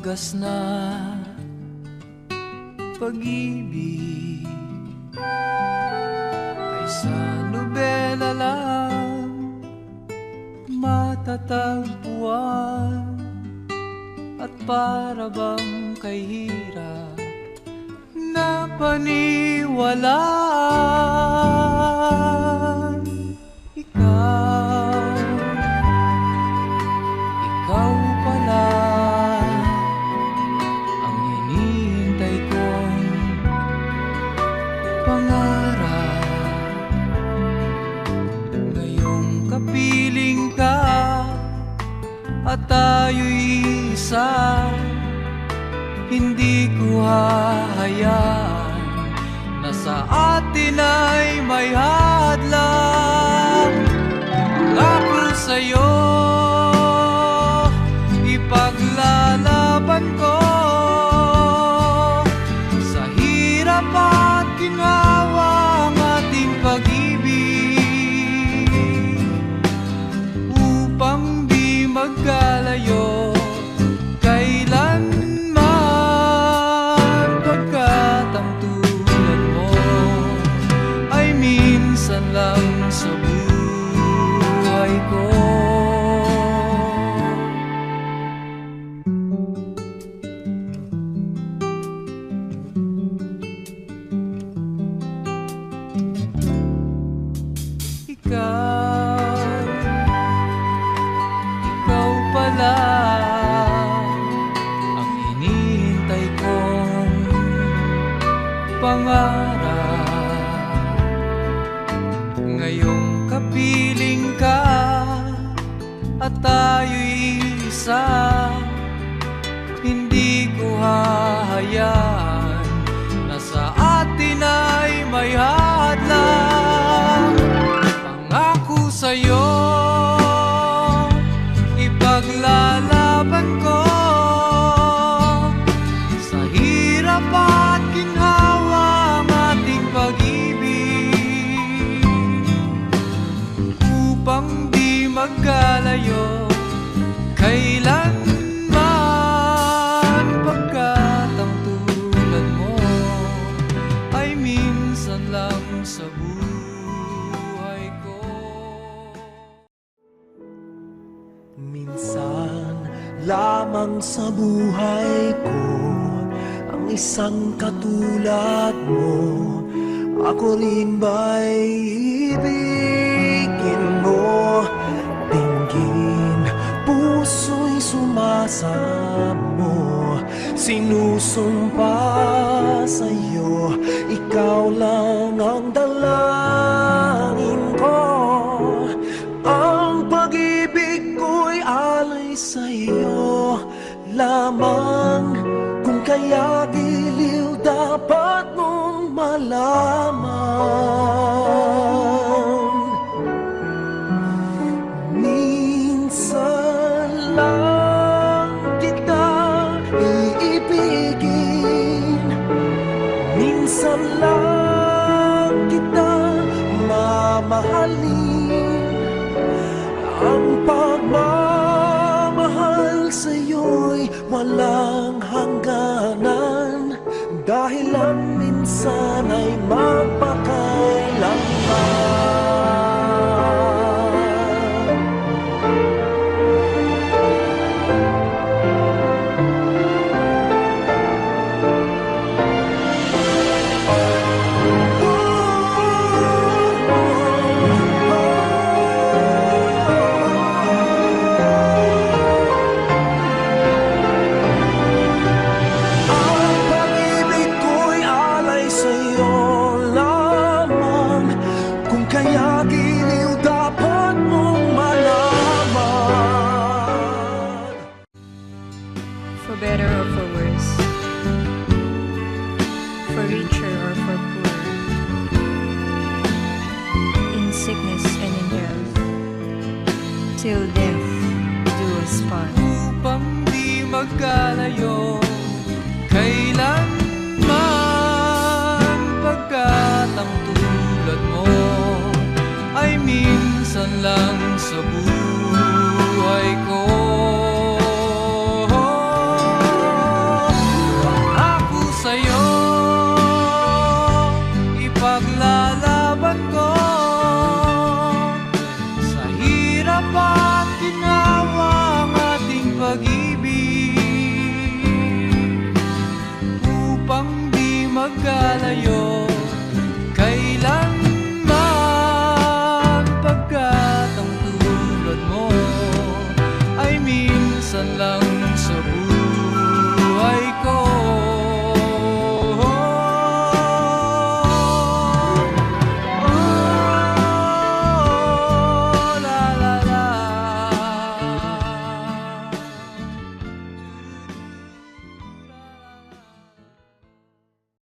wagas na pag-ibig ay sa nobela lang matatagpuan, at para bang kay hirap na paniwalaan. Ikaw pala ang hinihintay kong pangarap. Ngayong kapiling ka at tayo'y isa, hindi ko hahayaan na sa atin ay may hadlang. Pangako sa'yo, ipaglalaban ko sa hirap at ginhawa ang ating pag-ibig, upang di magkalayo kailanman, pagkat ang tulad mo ay minsan lang sa buhay ko. Ikaw pala ang hinihintay kong pangarap. Ngayong kapiling ka at tayo'y isa, hindi ko hahayaan na sa atin ay may hadlang. Pangako sa'yo, ipaglalaban ko sa hirap at ginhawa ang ating pag-ibig, upang di magkalayo kailanman, pagkat ang tulad mo ay minsan lang sa buhay ko. Minsan lamang sa buhay ko ang isang katulad mo. Ako rin ba'y ibigin mo? Tingin, puso'y sumasamo, sinusumpa sa'yo, ikaw lang ang dalangin ko. Ang pag-ibig ko'y alay sa'yo lamang, kung kaya giliw dapat mong malaman. Minsan lang kita iibigin, minsan lang kita mamahalin. Ang pagmamahal sa'yo'y walang hangganan, dahil lang minsan ay magpakailanman. Kaya giliw dapat mong malaman. For better or for worse, for richer or for poor, in sickness and in health, till death do us part. Upang di magkalayo kailanman, pagkat ang tulad mo ay minsan lang sa buhay ko. maglalakad